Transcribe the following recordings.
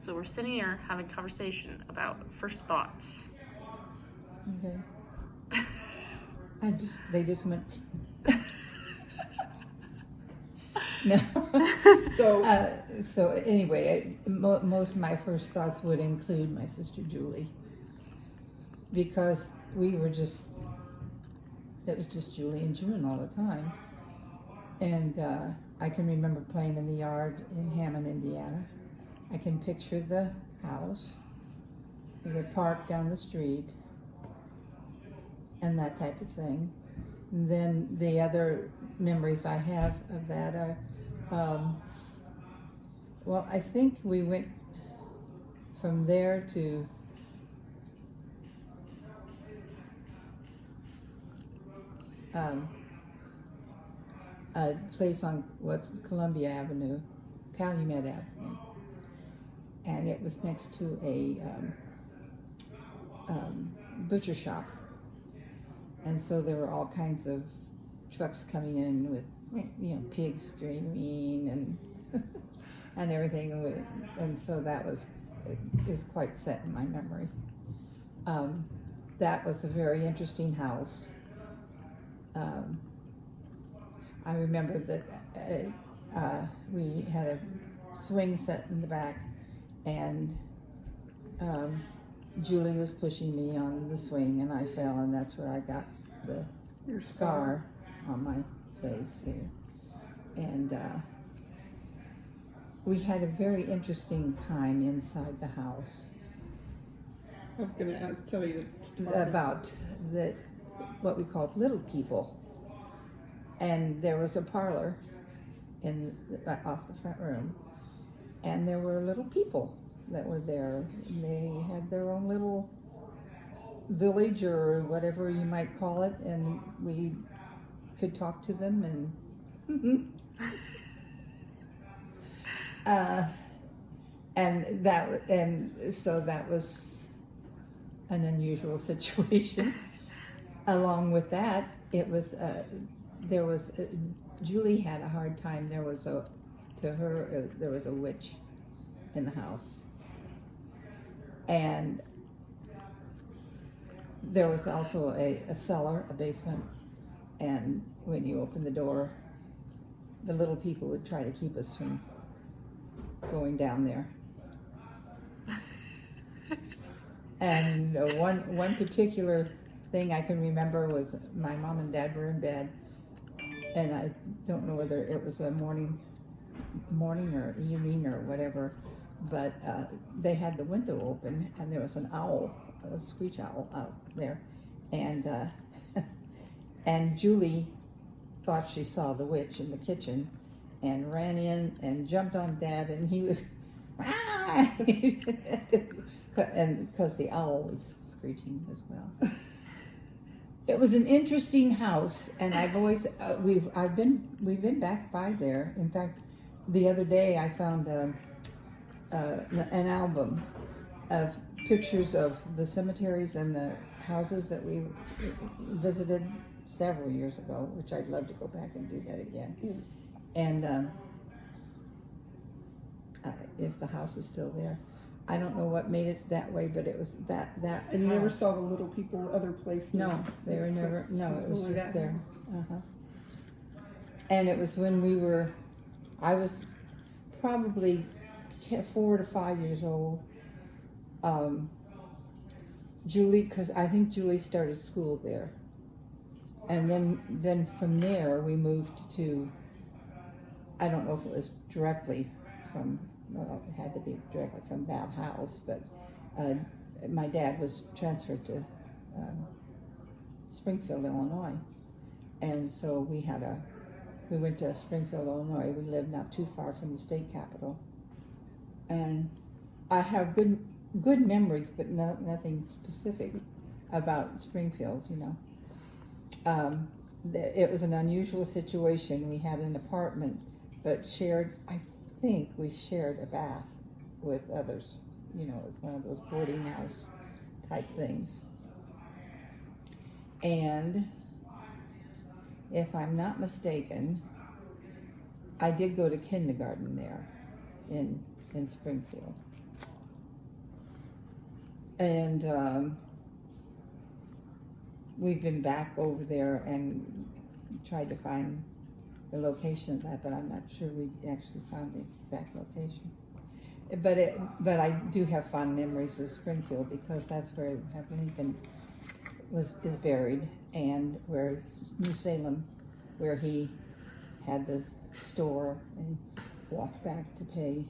So we're sitting here having a conversation about first thoughts. Okay. They just went. No. So anyway, most of my first thoughts would include my sister Julie, because it was just Julie and June all the time. And I can remember playing in the yard in Hammond, Indiana. I can picture the house, the park down the street, and that type of thing. And then the other memories I have of that are, well, I think we went from there to a place on Columbia Avenue, Calumet Avenue, and it was next to a butcher shop, and so there were all kinds of trucks coming in with, pigs screaming and and everything, and so that is quite set in my memory. That was a very interesting house. I remember that we had a swing set in the back, and Julie was pushing me on the swing, and I fell, and that's where I got the scar on my face here. And we had a very interesting time inside the house. I was going to tell you about what we called little people. And there was a parlor off the front room, and there were little people that were there. And they had their own little village, or whatever you might call it, and we could talk to them, and and so that was an unusual situation. Along with that, it was Julie had a hard time. There was a witch in the house, and there was also a cellar, a basement, and when you opened the door, the little people would try to keep us from going down there. And one particular thing I can remember was my mom and dad were in bed, and I don't know whether it was a morning or evening or whatever, but they had the window open, and there was an owl, a screech owl out there, and and Julie thought she saw the witch in the kitchen and ran in and jumped on Dad, and he was and because the owl was screeching as well. It was an interesting house, and I've always we've been back by there. In fact, the other day I found an album of pictures of the cemeteries and the houses that we visited several years ago, which I'd love to go back and do that again. Mm. And if the house is still there. I don't know what made it that way, but it was that. And you never saw the little people other places? No, they were never. No, it was just there. And it was when I was probably 4 to 5 years old. Julie, because I think Julie started school there, and then from there we moved to. I don't know if it was directly from. Well, it had to be directly from that house, but my dad was transferred to Springfield, Illinois, and so we went to Springfield, Illinois. We lived not too far from the state capitol, and I have good memories, but nothing specific about Springfield. It was an unusual situation. We had an apartment, but I think we shared a bath with others. It was one of those boarding house type things. And if I'm not mistaken, I did go to kindergarten there in Springfield. and we've been back over there and tried to find the location of that, but I'm not sure we actually found the exact location. But I do have fond memories of Springfield because that's where Abraham Lincoln is buried, and where New Salem, where he had the store and walked back to pay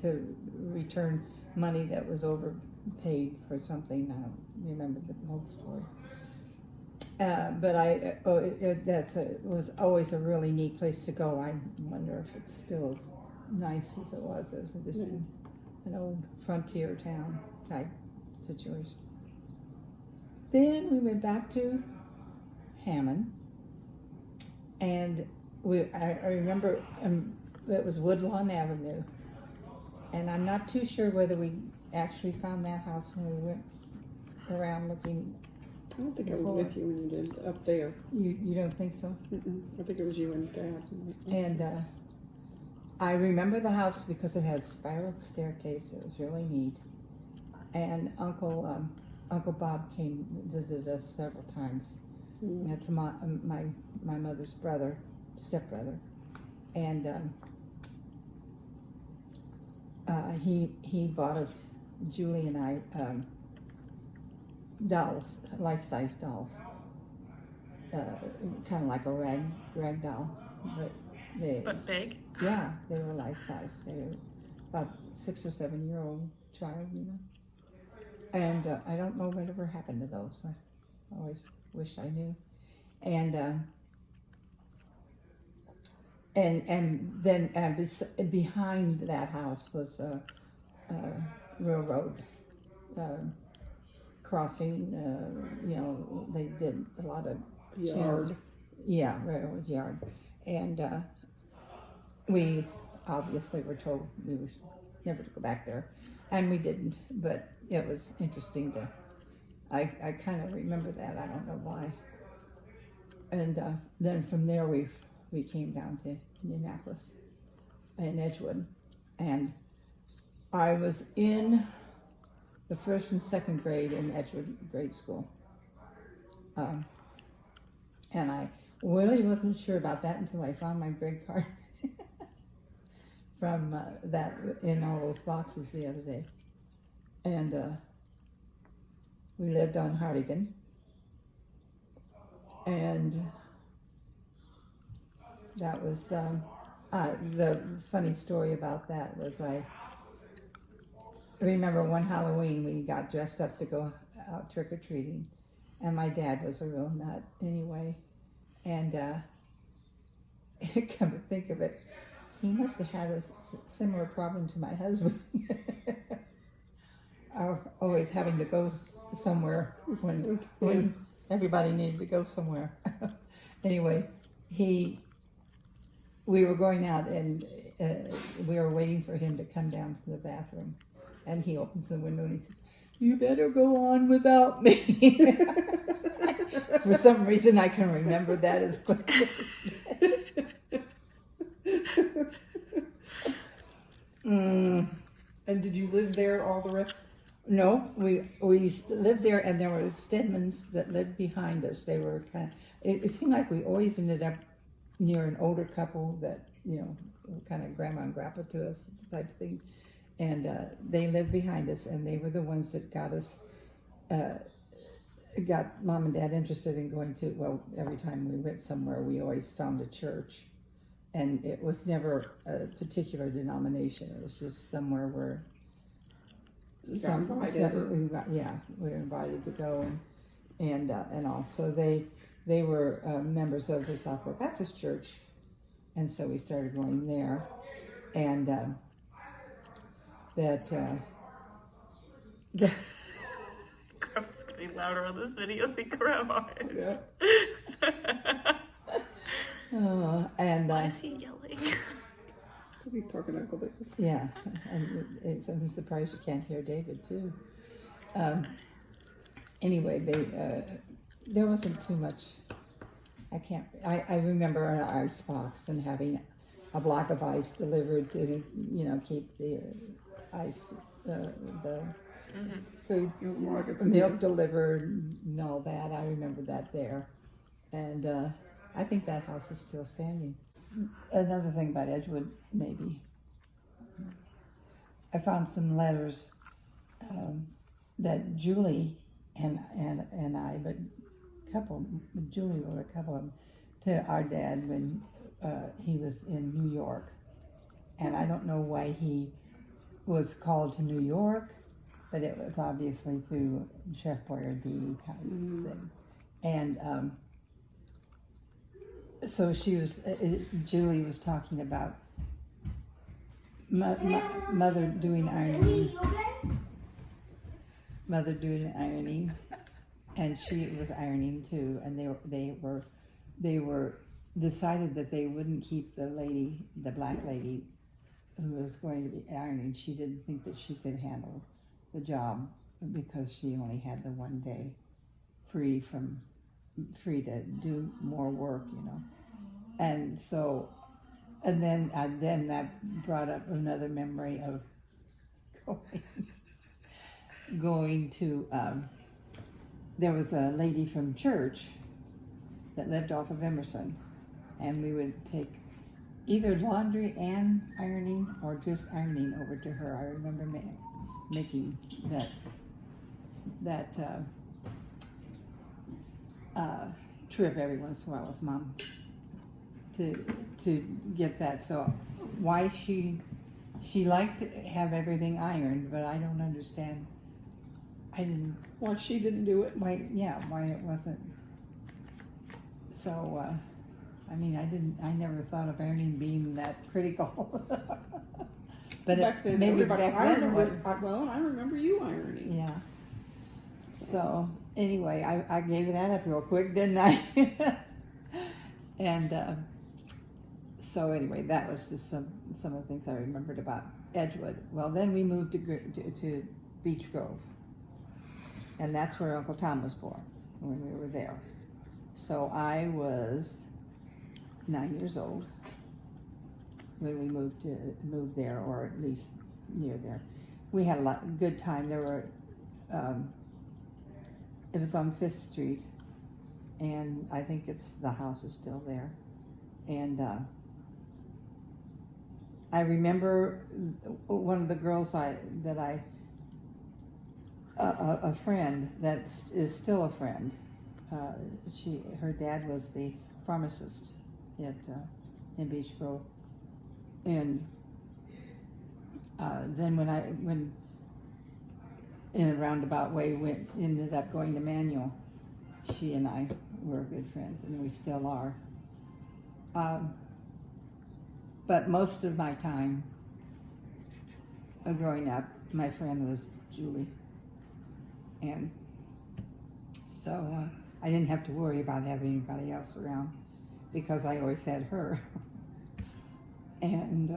to return money that was overpaid for something. I don't remember the whole story. But was always a really neat place to go. I wonder if it's still as nice as it was. It was just an old frontier town type situation. Then we went back to Hammond, and I remember it was Woodlawn Avenue, and I'm not too sure whether we actually found that house when we went around looking. I don't think I was with you when you did up there. You don't think so? I think it was you and Dad. And I remember the house because it had a spiral staircase. It was really neat. And Uncle Bob came and visited us several times. That's my mother's brother, stepbrother, and he bought us, Julie and I, dolls, life-size dolls, kind of like a rag doll, But big? Yeah, they were life-size. They were about 6 or 7 year old child, you know. And I don't know whatever happened to those. I always wish I knew. And then behind that house was a railroad crossing. You know, they did a lot of Yard. Yeah, railroad yard. And we obviously were told we were never to go back there, and we didn't. But it was interesting to. I kind of remember that. I don't know why. And then from there we came down to Indianapolis in Edgewood, and I was in the 1st and 2nd grade in Edgewood grade school, and I really wasn't sure about that until I found my grade card from that in all those boxes the other day, and we lived on Hardigan. And that was the funny story about that was I remember one Halloween we got dressed up to go out trick-or-treating, and my dad was a real nut anyway, and come to think of it, he must have had a similar problem to my husband. Always having to go somewhere when everybody needed to go somewhere. Anyway, we were going out, and we were waiting for him to come down from the bathroom, and he opens the window and he says, "You better go on without me." For some reason, I can remember that as quickly. And did you live there all the rest? No, we lived there, and there were Stedmans that lived behind us. They were kind of. It seemed like we always ended up near an older couple that, you know, kind of grandma and grandpa to us type of thing, and they lived behind us, and they were the ones that got us, got Mom and Dad interested in going to. Well, every time we went somewhere, we always found a church, and it was never a particular denomination. It was just somewhere where. We were invited to go, and also they were members of the Southport Baptist Church, and so we started going there, and Grandma's getting louder on this video than Grandma is. Yeah. Why is he yelling? Because he's talking to Uncle David. Yeah, and I'm surprised you can't hear David too. Anyway, there wasn't too much. I remember an icebox and having a block of ice delivered to, keep the ice, the food, It was more like a milk delivered and all that. I remember that there. And I think that house is still standing. Another thing about Edgewood, maybe. I found some letters that Julie and I, but Julie wrote a couple of them to our dad when he was in New York. And I don't know why he was called to New York, but it was obviously through Chef Boyardee kind of thing. And so Julie was talking about mother doing ironing, and she was ironing too. And they were decided that they wouldn't keep the black lady who was going to be ironing. She didn't think that she could handle the job because she only had the one day free to do more work, And so, and then that brought up another memory of going to, there was a lady from church that lived off of Emerson, and we would take either laundry and ironing or just ironing over to her. I remember making that trip every once in a while with Mom to get that. So why she liked to have everything ironed, but I don't understand. Why she didn't do it? Why it wasn't. So I never thought of ironing being that critical. But back then, maybe everybody, back then. I remember you ironing. Yeah. So anyway, I gave that up real quick, didn't I? And so anyway, that was just some of the things I remembered about Edgewood. Well, then we moved to Beech Grove, and that's where Uncle Tom was born when we were there. So I was 9 years old when we moved there, or at least near there. We had a good time. There were, it was on 5th Street, and I think the house is still there. And I remember one of the girls a friend that is still a friend. Her dad was the pharmacist in Beech Grove, and then when in a roundabout way ended up going to Manual, she and I were good friends, and we still are. But most of my time growing up, my friend was Julie, and so I didn't have to worry about having anybody else around because I always had her. And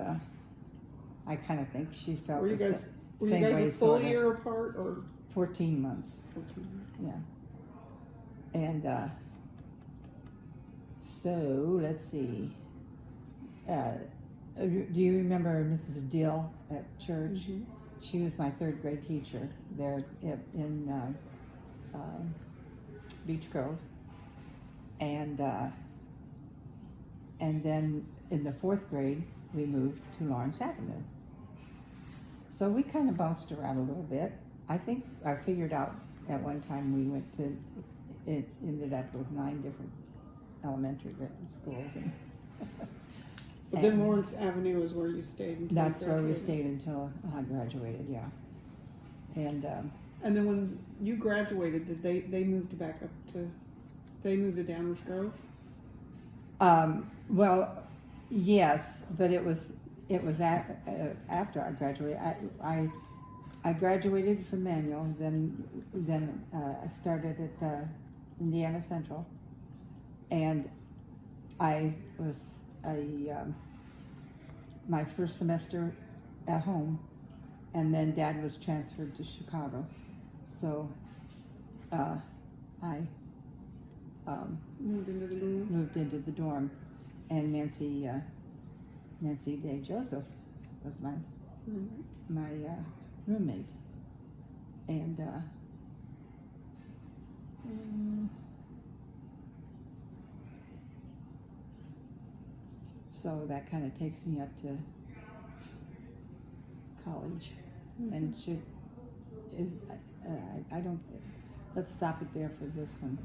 I kind of think she felt Were you the guys same way. a full year apart, or 14 months? 14 months. Yeah. And so let's see. Do you remember Mrs. Dill at church? Mm-hmm. She was my 3rd grade teacher there in Beech Grove, and then in the 4th grade we moved to Lawrence Avenue. So we kind of bounced around a little bit. I think I figured out at one time it ended up with 9 different elementary schools. But then Lawrence Avenue is where you stayed until That's you where we graduated. stayed until I graduated, yeah. And then when you graduated, did they moved back up to? They moved to Downers Grove. Well, yes, but it was after I graduated. I graduated from Manual, then I started at Indiana Central, and my first semester at home, and then Dad was transferred to Chicago, so I Moved into the dorm. moved into the dorm, and Nancy Nancy Day Joseph was my Mm-hmm. roommate, and so that kind of takes me up to college, and I don't. Let's stop it there for this one.